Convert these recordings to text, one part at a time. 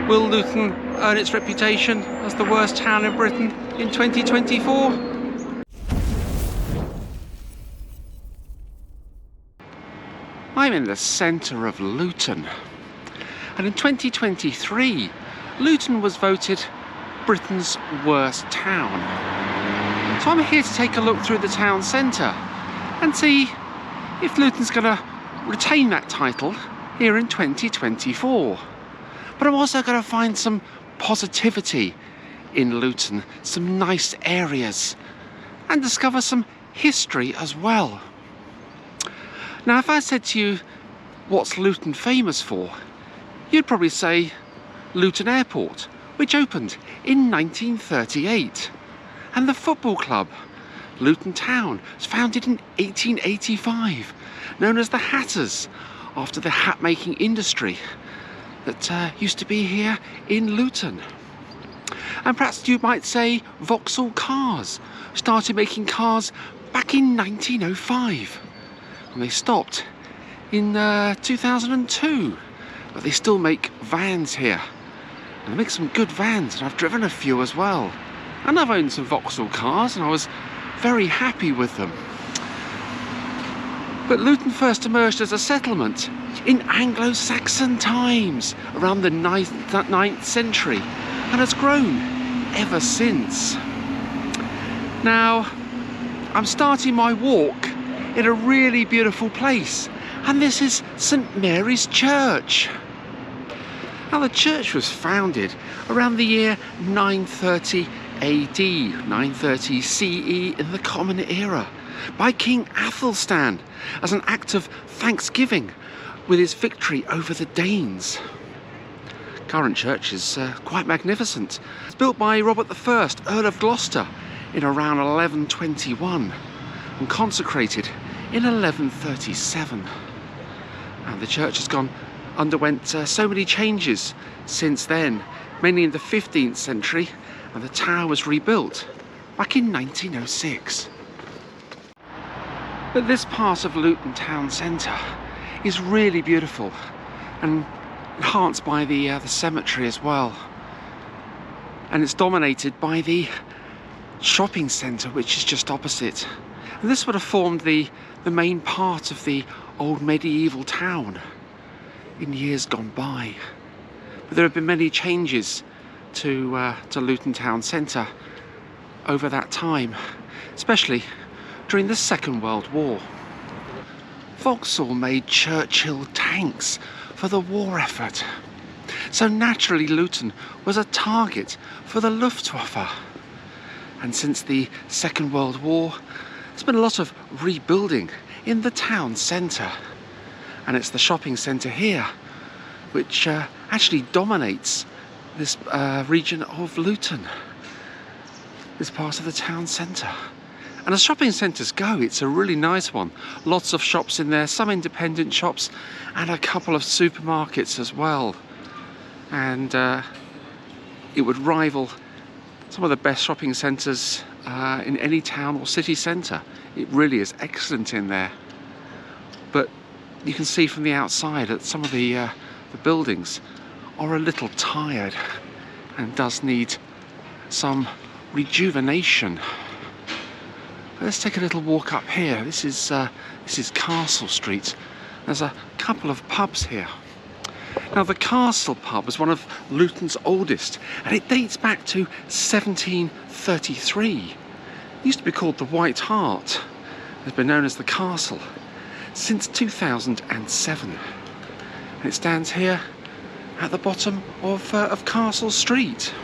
Will Luton earn its reputation as the worst town in Britain in 2024? I'm in the centre of Luton, and in 2023 Luton was voted Britain's worst town. So I'm here to take a look through the town centre and see if Luton's going to retain that title here in 2024. But I'm also going to find some positivity in Luton, some nice areas, and discover some history as well. Now, if I said to you, what's Luton famous for? You'd probably say Luton Airport, which opened in 1938. And the football club, Luton Town, was founded in 1885, known as the Hatters, after the hat-making industry that used to be here in Luton. And perhaps you might say Vauxhall Cars started making cars back in 1905. And they stopped in 2002, but they still make vans here. And they make some good vans, and I've driven a few as well. And I've owned some Vauxhall cars, and I was very happy with them. But Luton first emerged as a settlement in Anglo-Saxon times, around the 9th century, and has grown ever since. Now, I'm starting my walk in a really beautiful place, and this is St Mary's Church. Now, the church was founded around the year 930 AD, 930 CE in the Common Era, by King Athelstan as an act of thanksgiving with his victory over the Danes. Current church is quite magnificent. It's built by Robert I, Earl of Gloucester, in around 1121 and consecrated in 1137. And the church has underwent so many changes since then, mainly in the 15th century, and the tower was rebuilt back in 1906. But this part of Luton town centre is really beautiful and enhanced by the cemetery as well. And it's dominated by the shopping centre, which is just opposite. And this would have formed the main part of the old medieval town in years gone by. But there have been many changes to Luton town centre over that time, especially during the Second World War. Vauxhall made Churchill tanks for the war effort, so naturally Luton was a target for the Luftwaffe. And since the Second World War, there's been a lot of rebuilding in the town centre, and it's the shopping centre here which actually dominates this region of Luton, this part of the town centre. And as shopping centres go, it's a really nice one. Lots of shops in there, some independent shops, and a couple of supermarkets as well. And it would rival some of the best shopping centres in any town or city centre. It really is excellent in there. But you can see from the outside that some of the buildings are a little tired and does need some rejuvenation. Let's take a little walk up here. This is Castle Street. There's a couple of pubs here. Now, the Castle pub was one of Luton's oldest, and it dates back to 1733. It used to be called the White Hart. It's been known as the Castle since 2007. And it stands here at the bottom of Castle Street.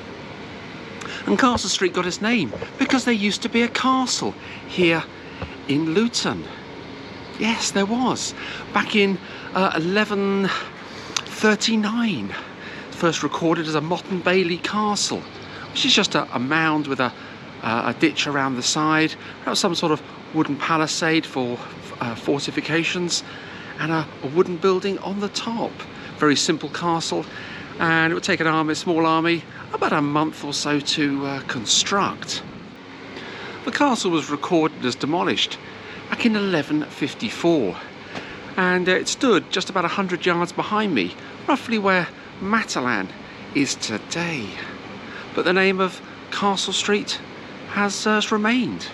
And Castle Street got its name because there used to be a castle here in Luton. Yes, there was. Back in 1139, first recorded as a Motte and Bailey Castle, which is just a mound with a ditch around the side, perhaps some sort of wooden palisade for fortifications, and a wooden building on the top. Very simple castle, and it would take a small army about a month or so to construct. The castle was recorded as demolished back in 1154, and it stood just about 100 yards behind me, roughly where Matalan is today. But the name of Castle Street has remained.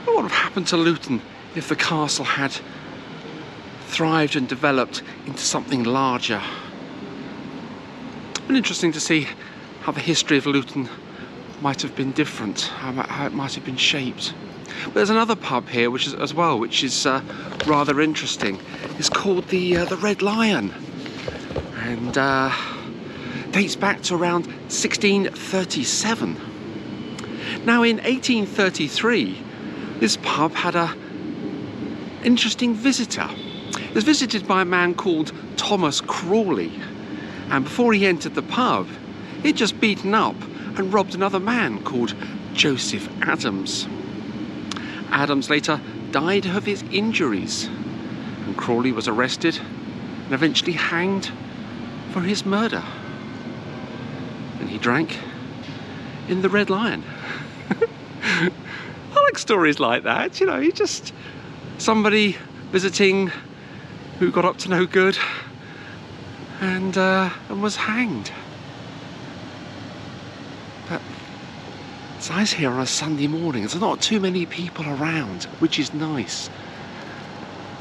What would have happened to Luton if the castle had thrived and developed into something larger? It's been interesting to see how the history of Luton might have been different, how it might have been shaped. But there's another pub here which is rather interesting. It's called the Red Lion, and dates back to around 1637. Now in 1833, this pub had an interesting visitor. It was visited by a man called Thomas Crawley, and before he entered the pub, he'd just beaten up and robbed another man called Joseph Adams. Adams later died of his injuries, and Crawley was arrested and eventually hanged for his murder. And he drank in the Red Lion. I like stories like that, you know, you just somebody visiting who got up to no good and was hanged. But it's nice here on a Sunday morning. There's not too many people around, which is nice.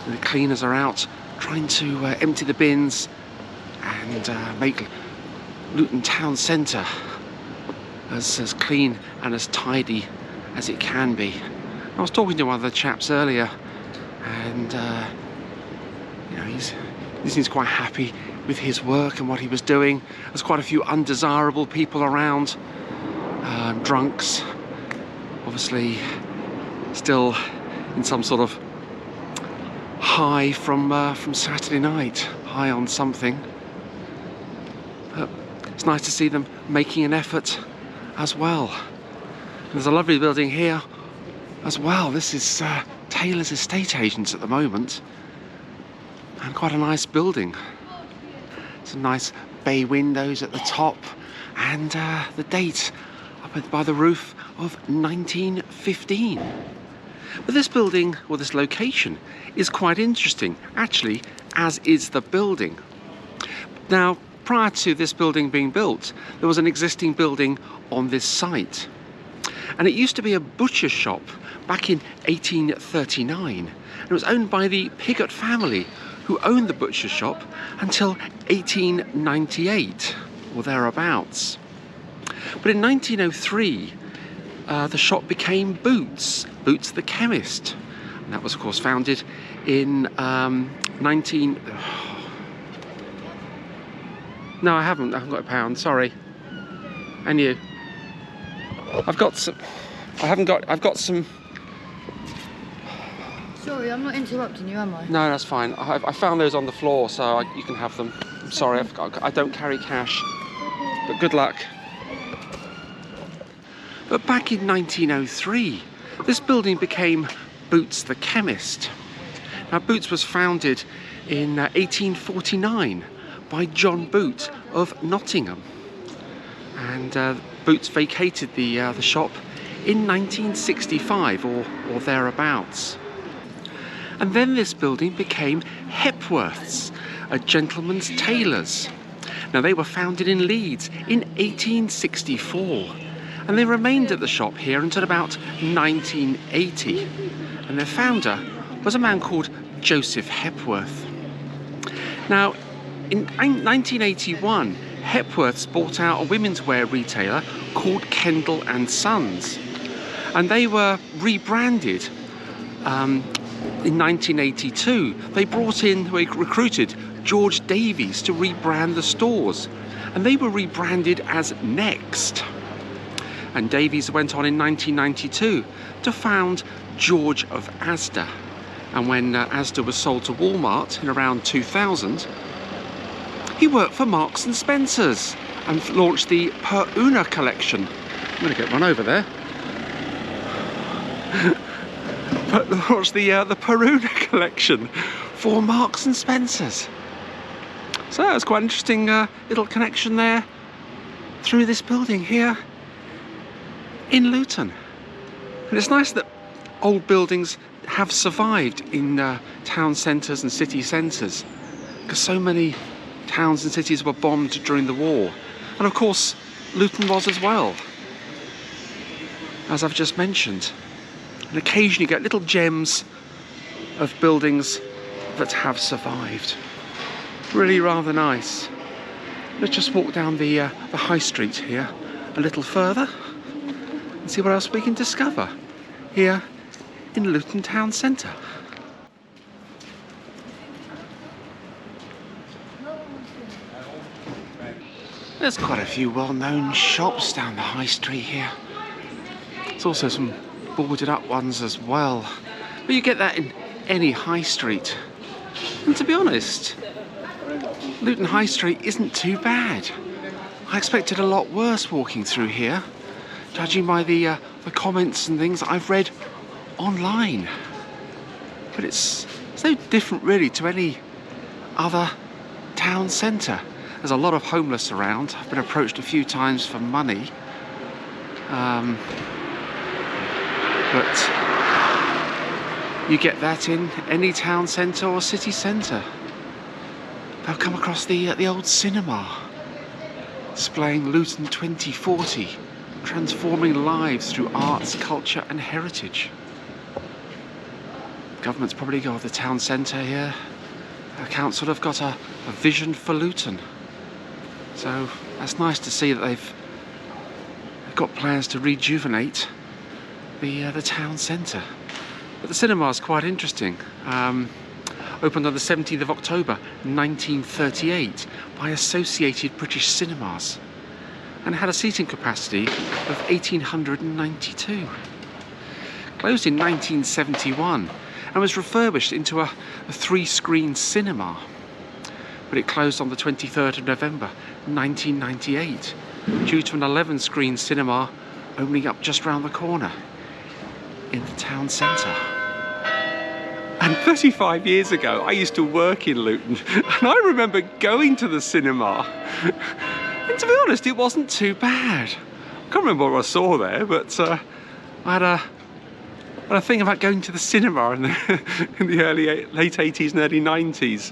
And the cleaners are out trying to empty the bins and make Luton town centre as clean and as tidy as it can be. I was talking to one of the chaps earlier, and you know, he seems quite happy with his work and what he was doing. There's quite a few undesirable people around, drunks, obviously still in some sort of high from Saturday night, high on something. But it's nice to see them making an effort as well. There's a lovely building here as well. This is Taylor's Estate Agents at the moment, and quite a nice building. Some nice bay windows at the top, and the date up by the roof of 1915. But this building, or this location, is quite interesting, actually, as is the building. Now, prior to this building being built, there was an existing building on this site. And it used to be a butcher shop back in 1839. And it was owned by the Piggott family, who owned the butcher shop until 1898, or thereabouts. But in 1903, the shop became Boots the chemist. And that was, of course, founded in No, I haven't got a pound, sorry. And you? I've got some... I've got some... Sorry, I'm not interrupting you, am I? No, that's fine. I found those on the floor, so you can have them. I'm sorry, I don't carry cash. But good luck. But back in 1903, this building became Boots the chemist. Now, Boots was founded in 1849 by John Boot of Nottingham. And Boots vacated the shop in 1965 or thereabouts. And then this building became Hepworth's, a gentleman's tailors. Now, they were founded in Leeds in 1864, and they remained at the shop here until about 1980. And their founder was a man called Joseph Hepworth. Now, in 1981, Hepworth's bought out a women's wear retailer called Kendall and Sons, and they were rebranded. In 1982, they recruited George Davies to rebrand the stores, and they were rebranded as Next. And Davies went on in 1992 to found George of Asda, and when Asda was sold to Walmart in around 2000, he worked for Marks and Spencer's and launched the Per Una collection. I'm going to get run over there. But launched the Per Una collection for Marks and Spencer's. So that was quite an interesting little connection there through this building here in Luton. And it's nice that old buildings have survived in town centres and city centres, because so many towns and cities were bombed during the war. And of course, Luton was as well, as I've just mentioned. And occasionally you get little gems of buildings that have survived. Really rather nice. Let's just walk down the high street here a little further and see what else we can discover here in Luton town centre. There's quite a few well-known shops down the high street here. There's also some boarded up ones as well. But you get that in any high street. And to be honest, Luton High Street isn't too bad. I expected a lot worse walking through here, judging by the comments and things I've read online. But it's no different really to any other town centre. There's a lot of homeless around. I've been approached a few times for money. But you get that in any town centre or city centre. They'll come across the old cinema, displaying Luton 2040, transforming lives through arts, culture and heritage. The government's probably got the town centre here. The council have got a vision for Luton. So that's nice to see that they've got plans to rejuvenate the town centre. But the cinema is quite interesting. Opened on the 17th of October 1938 by Associated British Cinemas and had a seating capacity of 1,892. Closed in 1971 and was refurbished into a 3-screen cinema. But it closed on the 23rd of November 1998 due to an 11-screen cinema opening up just round the corner in the town centre. And 35 years ago I used to work in Luton and I remember going to the cinema and to be honest it wasn't too bad. I can't remember what I saw there, but I had a thing about going to the cinema in the late 80s and early 90s.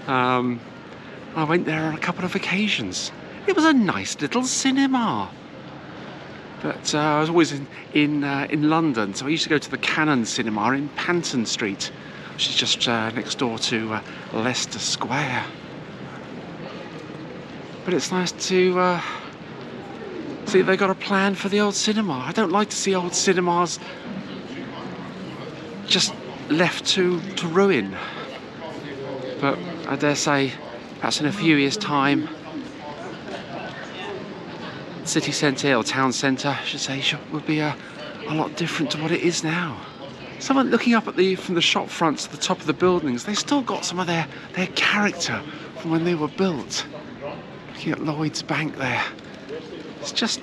I went there on a couple of occasions. It was a nice little cinema. But I was always in London, so I used to go to the Cannon Cinema in Panton Street, which is just next door to Leicester Square. But it's nice to see they got a plan for the old cinema. I don't like to see old cinemas just left to ruin. But I dare say, perhaps in a few years' time, city centre or town centre, I should say, will be a lot different to what it is now. Someone looking up at from the shop fronts to the top of the buildings, they still got some of their character from when they were built. Looking at Lloyd's Bank there, it's just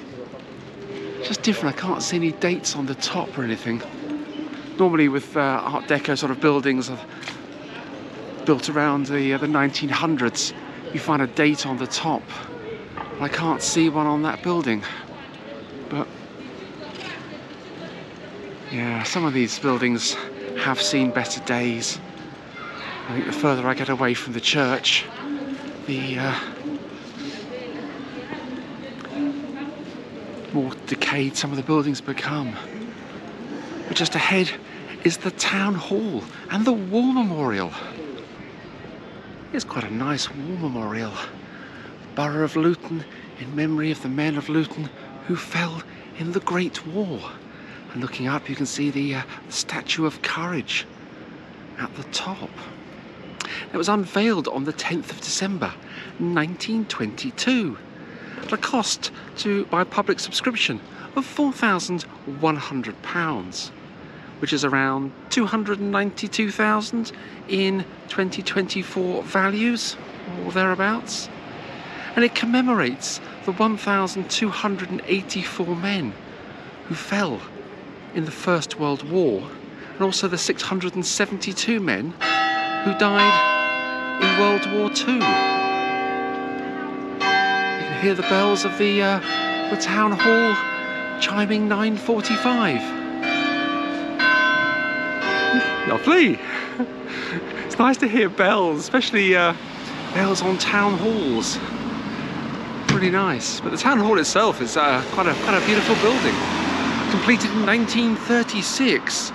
different. I can't see any dates on the top or anything. Normally with Art Deco sort of buildings built around the 1900s, you find a date on the top. I can't see one on that building, but yeah, some of these buildings have seen better days. I think the further I get away from the church, the more decayed some of the buildings become. But just ahead is the town hall and the war memorial. It's quite a nice war memorial. Borough of Luton in memory of the men of Luton who fell in the Great War. And looking up you can see the Statue of Courage at the top. It was unveiled on the 10th of December 1922 at a cost by public subscription of £4,100, which is around 292,000 in 2024 values or thereabouts. And it commemorates the 1,284 men who fell in the First World War, and also the 672 men who died in World War II. You can hear the bells of the town hall chiming 9:45. Lovely. It's nice to hear bells, especially bells on town halls. Pretty nice. But the town hall itself is quite a beautiful building. Completed in 1936.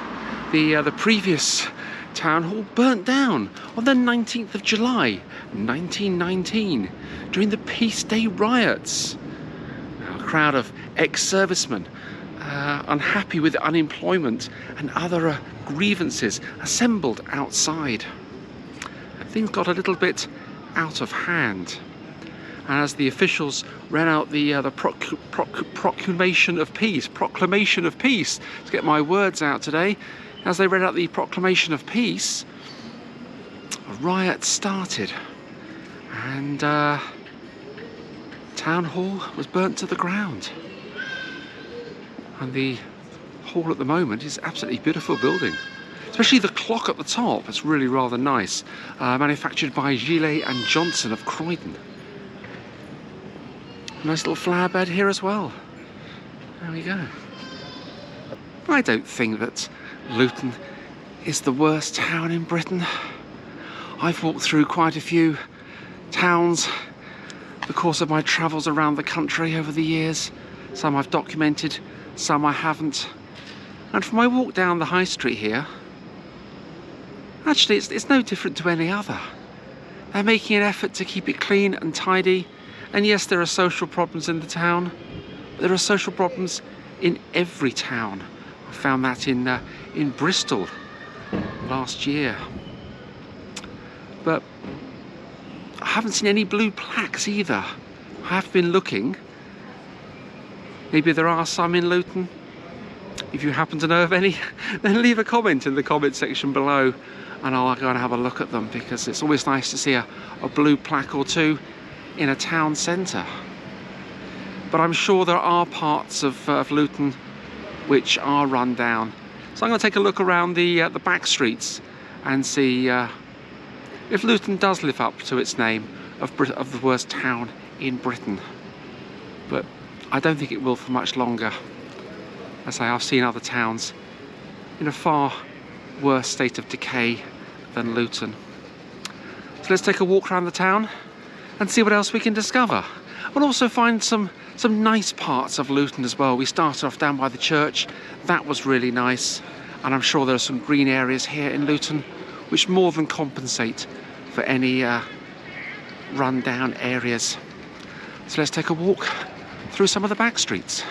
The previous town hall burnt down on the 19th of July 1919 during the Peace Day riots. A crowd of ex-servicemen unhappy with unemployment and other grievances assembled outside. And things got a little bit out of hand. And as the officials read out the proclamation of peace, to get my words out today, as they read out the proclamation of peace, a riot started, and town hall was burnt to the ground. And the hall at the moment is absolutely beautiful building, especially the clock at the top. It's really rather nice, manufactured by Gillet and Johnson of Croydon. Nice little flower bed here as well. There we go. I don't think that Luton is the worst town in Britain. I've walked through quite a few towns in the course of my travels around the country over the years. Some I've documented, some I haven't. And from my walk down the high street here, actually it's no different to any other. They're making an effort to keep it clean and tidy. And yes, there are social problems in the town, but there are social problems in every town. I found that in Bristol last year. But I haven't seen any blue plaques either. I have been looking. Maybe there are some in Luton. If you happen to know of any, then leave a comment in the comment section below and I'll go and have a look at them, because it's always nice to see a blue plaque or two in a town centre. But I'm sure there are parts of Luton which are run down. So I'm going to take a look around the back streets and see if Luton does live up to its name of the worst town in Britain. But I don't think it will for much longer. As I say, I've seen other towns in a far worse state of decay than Luton. So let's take a walk around the town and see what else we can discover. We'll also find some nice parts of Luton as well. We started off down by the church. That was really nice. And I'm sure there are some green areas here in Luton which more than compensate for any run-down areas. So let's take a walk through some of the back streets.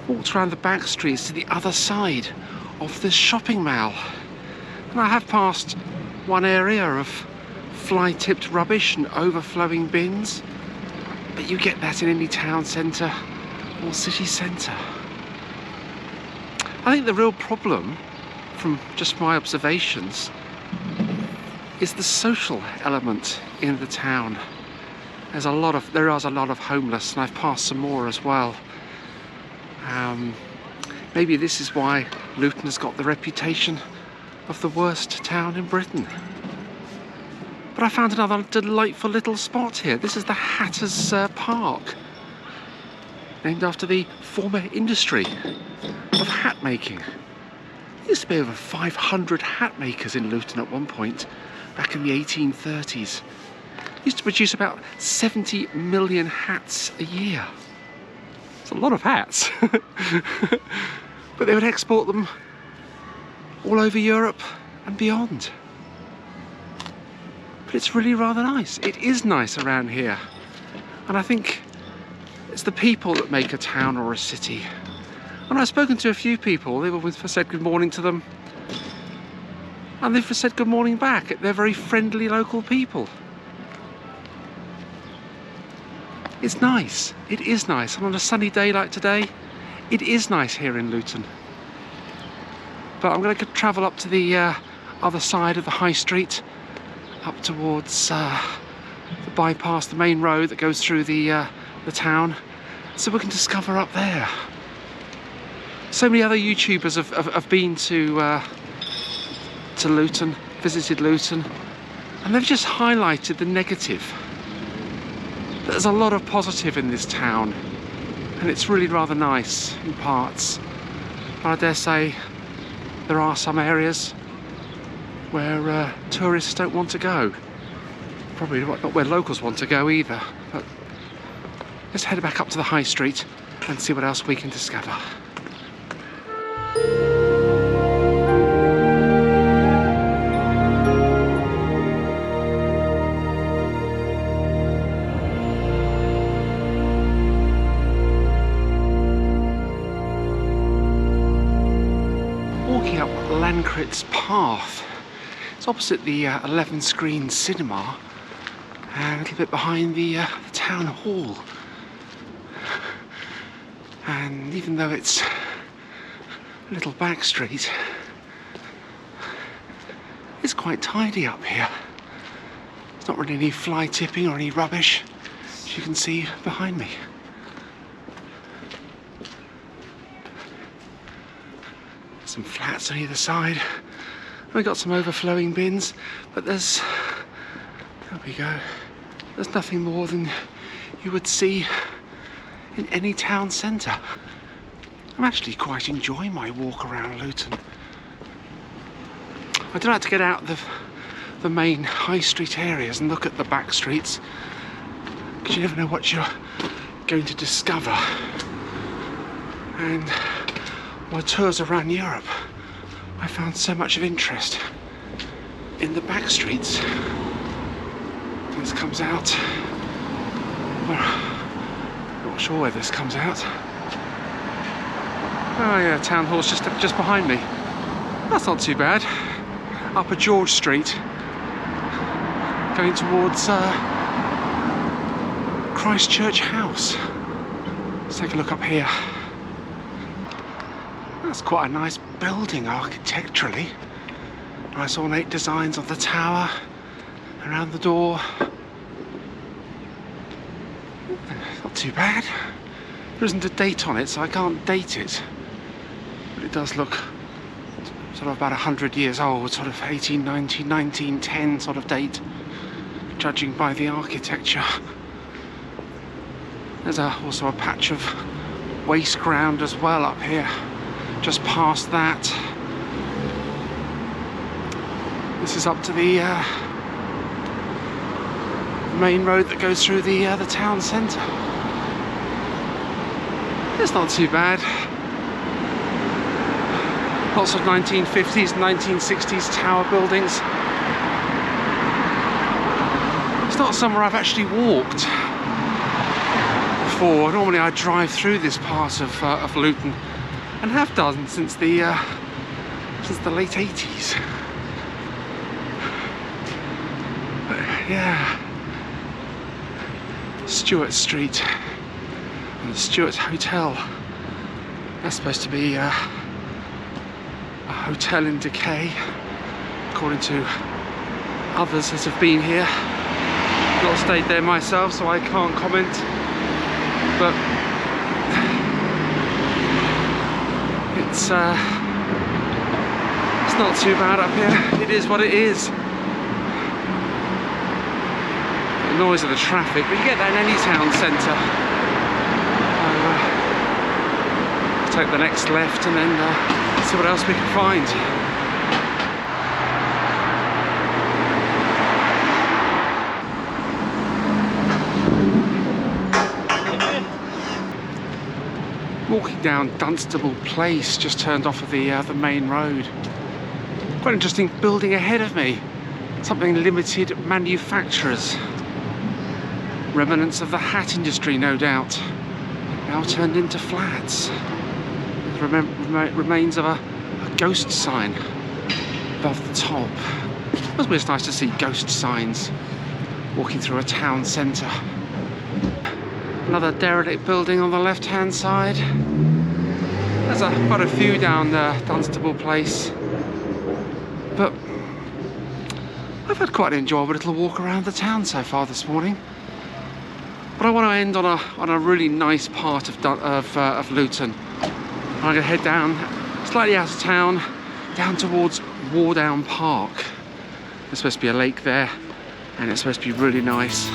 Walked around the back streets to the other side of this shopping mall, and I have passed one area of fly-tipped rubbish and overflowing bins, but you get that in any town centre or city centre. I think the real problem, from just my observations, is the social element in the town. There is a lot of homeless, and I've passed some more as well. Maybe this is why Luton has got the reputation of the worst town in Britain. But I found another delightful little spot here. This is the Hatters Park, named after the former industry of hat making. There used to be over 500 hat makers in Luton at one point, back in the 1830s. Used to produce about 70 million hats a year. It's a lot of hats. But they would export them all over Europe and beyond. But it's really rather nice. It is nice around here. And I think it's the people that make a town or a city. And I've spoken to a few people. They've said good morning to them. And they've said good morning back. They're very friendly local people. It's nice. It is nice. And on a sunny day like today, it is nice here in Luton. But I'm going to travel up to the other side of the high street, up towards the bypass, the main road that goes through the town, so we can discover up there. So many other YouTubers have been to Luton, visited Luton, and they've just highlighted the negative. There's a lot of positive in this town, and it's really rather nice in parts. But I dare say there are some areas where tourists don't want to go. Probably not where locals want to go either. But let's head back up to the high street and see what else we can discover. Walking up Lancret's Path. It's opposite the 11-screen cinema and a little bit behind the town hall. And even though it's a little back street, it's quite tidy up here. There's not really any fly tipping or any rubbish, as you can see behind me. Some flats on either side. We've got some overflowing bins, but there we go. There's nothing more than you would see in any town centre. I'm actually quite enjoying my walk around Luton. I don't like to get out of the main high street areas and look at the back streets, because you never know what you're going to discover. And my tours around Europe, I found so much of interest in the back streets. This comes out, well, not sure where this comes out. Oh yeah, town hall's just behind me. That's not too bad. Upper George Street, going towards Christchurch House. Let's take a look up here. That's quite a nice building architecturally. Nice ornate designs on the tower, around the door. Not too bad. There isn't a date on it, so I can't date it. But it does look sort of about 100 years old, sort of 1890, 1910 sort of date, judging by the architecture. There's also a patch of waste ground as well up here, just past that. This is up to the main road that goes through the town centre. It's not too bad. Lots of 1950s, 1960s tower buildings. It's not somewhere I've actually walked before. Normally I drive through this part of Luton, and have done since the late 80s. But yeah, Stewart Street and the Stewart Hotel. That's supposed to be a hotel in decay, according to others that have been here. I've not stayed there myself, so I can't comment. But it's not too bad up here. It is what it is. The noise of the traffic, but you get that in any town centre. Take the next left and then see what else we can find. Walking down Dunstable Place, just turned off of the main road. Quite interesting building ahead of me. Something limited manufacturers. Remnants of the hat industry, no doubt. Now turned into flats. Remains of a ghost sign above the top. It must be nice to see ghost signs walking through a town centre. Another derelict building on the left-hand side. There's quite a few down Dunstable Place, but I've had quite an enjoyable little walk around the town so far this morning. But I want to end on a really nice part of Luton. I'm going to head down, slightly out of town, down towards Wardown Park. There's supposed to be a lake there, and it's supposed to be really nice.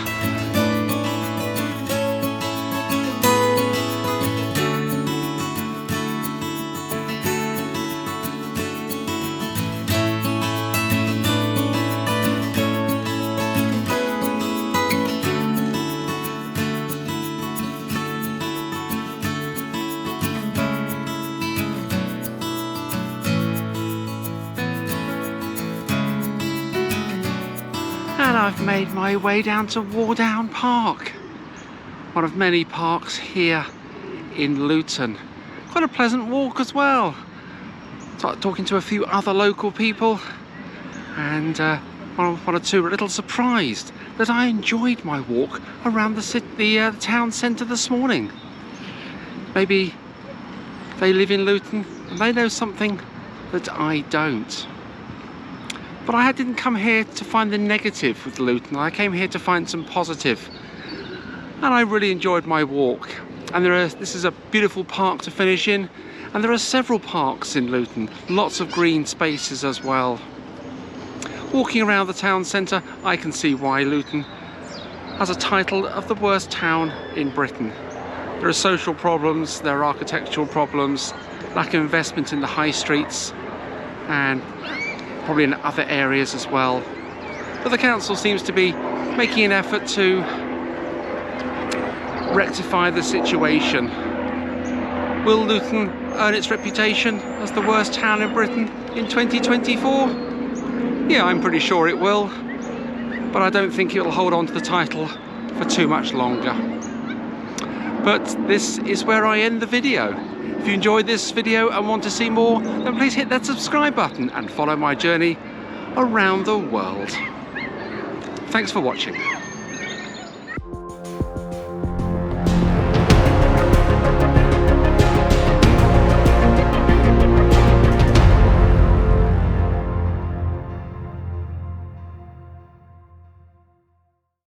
And I've made my way down to Wardown Park, one of many parks here in Luton. Quite a pleasant walk as well. Started talking to a few other local people, and one or two were a little surprised that I enjoyed my walk around the town centre this morning. Maybe they live in Luton and they know something that I don't. But I didn't come here to find the negative with Luton. I came here to find some positive, and I really enjoyed my walk. And this is a beautiful park to finish in, and there are several parks in Luton, lots of green spaces as well. Walking around the town centre, I can see why Luton has a title of the worst town in Britain. There are social problems, there are architectural problems, lack of investment in the high streets, and probably in other areas as well. But the council seems to be making an effort to rectify the situation. Will Luton earn its reputation as the worst town in Britain in 2024? Yeah, I'm pretty sure it will, but I don't think it'll hold on to the title for too much longer. But this is where I end the video. If you enjoyed this video and want to see more, then please hit that subscribe button and follow my journey around the world. Thanks for watching.